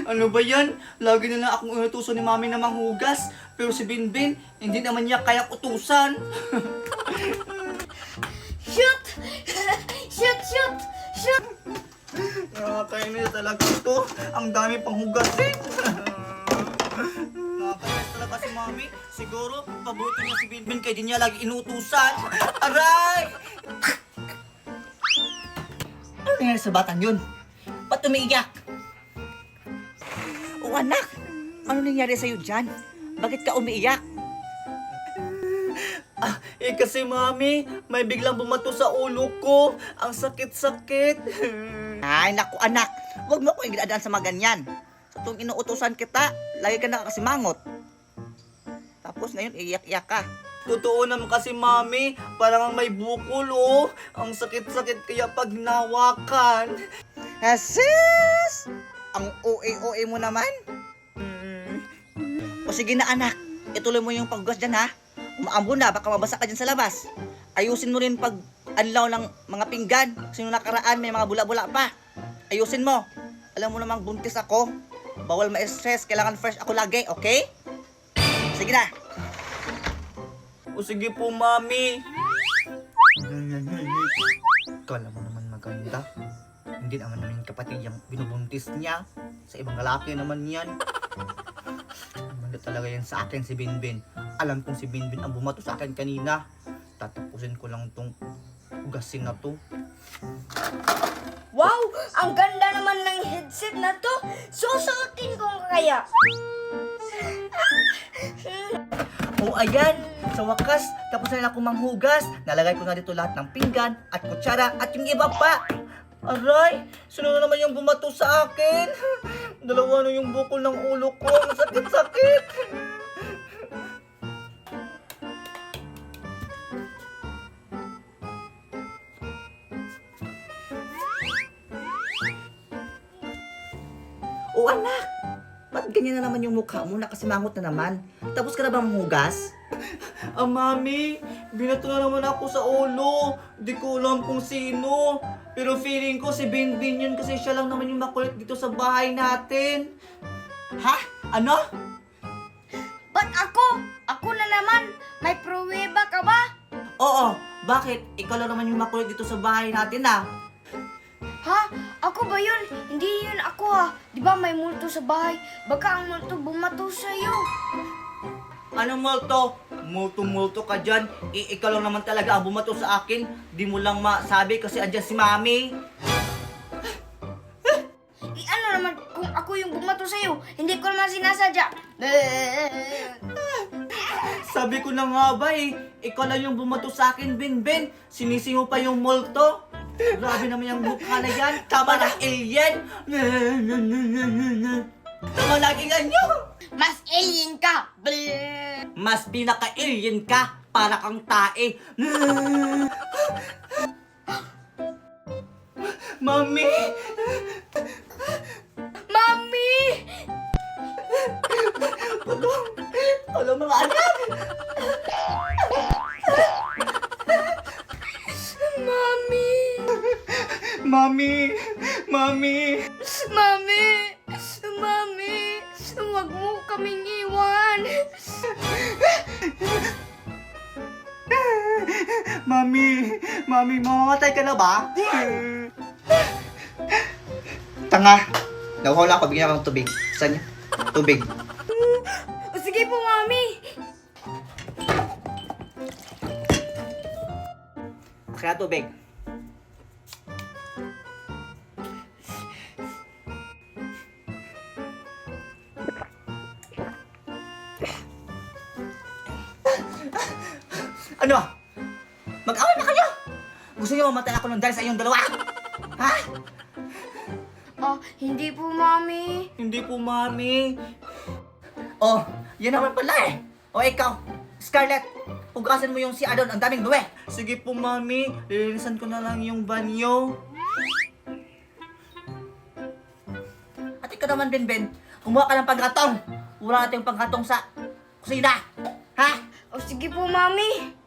Ano ba yan? Lagi na lang akong inutusan ni Mami na manghugas. Pero si Binbin, hindi naman niya kayang utusan. Shoot! Shoot! Shoot! Shoot! Nakakainis talaga ito. Ang dami pang hugasin. Nakakainis talaga si Mami. Siguro, paborito niya si Binbin kaya di niya lagi inutusan. Aray! Ano nangyari sa batang yun? Ba't umiiyak? O anak, ano nangyari sa'yo dyan? Bakit ka umiiyak? Kasi Mami, may biglang bumato sa ulo ko. Ang sakit-sakit. Ay, naku anak, huwag mo ko inadaan sa mga ganyan. Sa tuwing inuutusan kita, lagi ka nakakasimangot. Tapos ngayon, iiyak-iyak ka. Totoo naman kasi Mami, parang may bukol oh. Ang sakit-sakit kaya pag hinawakan. Asis! Ang OA-OA mo naman. O sige na anak, ituloy mo yung paggas dyan ha. Umaambon na, baka mabasa ka dyan sa labas. Ayusin mo rin pag anlaw ng mga pinggan. Kasi nung nakaraan may mga bula-bula pa. Ayusin mo. Alam mo namang buntis ako. Bawal ma-stress, kailangan fresh ako lagi, okay? Sige na. O sige po Mami. Kala mo naman maganda. Hindi naman namin kapatid yung binubuntis niya. Sa ibang lalaki naman yan. Maganda talaga yan sa akin si Binbin. Alam kong si Binbin ang bumato sa akin kanina. Tatapusin ko lang tong ugasin na to. Wow! Ang ganda naman ng headset na to! Susuotin ko kaya! O ayan, sa wakas, tapos na rin ako manghugas. Nalagay ko na dito lahat ng pinggan at kutsara at yung iba pa. Aray, sino na naman yung bumato sa akin? Dalawa na yung bukol ng ulo ko. Masakit-sakit. O anak, ba't ganyan na naman yung mukha mo? Nakasimangot na naman. Tapos ka na ba manghugas? Mami, binato na naman ako sa ulo. Di ko alam kung sino. Pero feeling ko si Binbin yun kasi siya lang naman yung makulit dito sa bahay natin. Ha? Ano? Ba't ako? Ako na naman! May pruweba ka ba? Oo, bakit? Ikaw lang naman yung makulit dito sa bahay natin ah. Ha? Ako ba yun? Hindi yun ako ha. Di ba may multo sa bahay? Baka ang multo bumato sa'yo. Anong multo? Multo-multo ka dyan. Ikaw lang naman talaga ang bumato sa akin. Di mo lang masabi kasi andyan si Mami. Ano naman kung ako yung bumato sa'yo? Hindi ko naman sinasadya. Sabi ko na nga ba ikaw lang yung bumato sa akin, Binbin. Sinisi mo pa yung multo. Grabe naman yung mukha na yan. Tama ng alien. Tama lagi ganyo. Mas alien ka! Mas pinaka-alien ka. Para kang tae. Mami! Mami! Alam mga anak! Mami! Mami! Mami! Mami! Mami! Huwag mo kaming iwan! Mami! Mami, mamamatay ka na ba? Tanga! Nawala ako, bigyan ako ng tubig. Saan niya? Tubig. O sige po, Mami! Kaya tubig. Ano? Mag-away na kayo! Gusto niyo mamatay ako ng dahil sa inyong dalawa? Ha? Oh, hindi po, Mami. Hindi po, Mami. Oh, yan naman pala eh. O ikaw, Scarlett, hugasan mo yung si Adon, ang daming duwe. Sige po, Mami. Lilinisan ko na lang yung banyo. At ikaw naman, Benben, kumuha ka ng panggatong. Wala natin yung panggatong sa kusina. Ha? O sige po, Mami.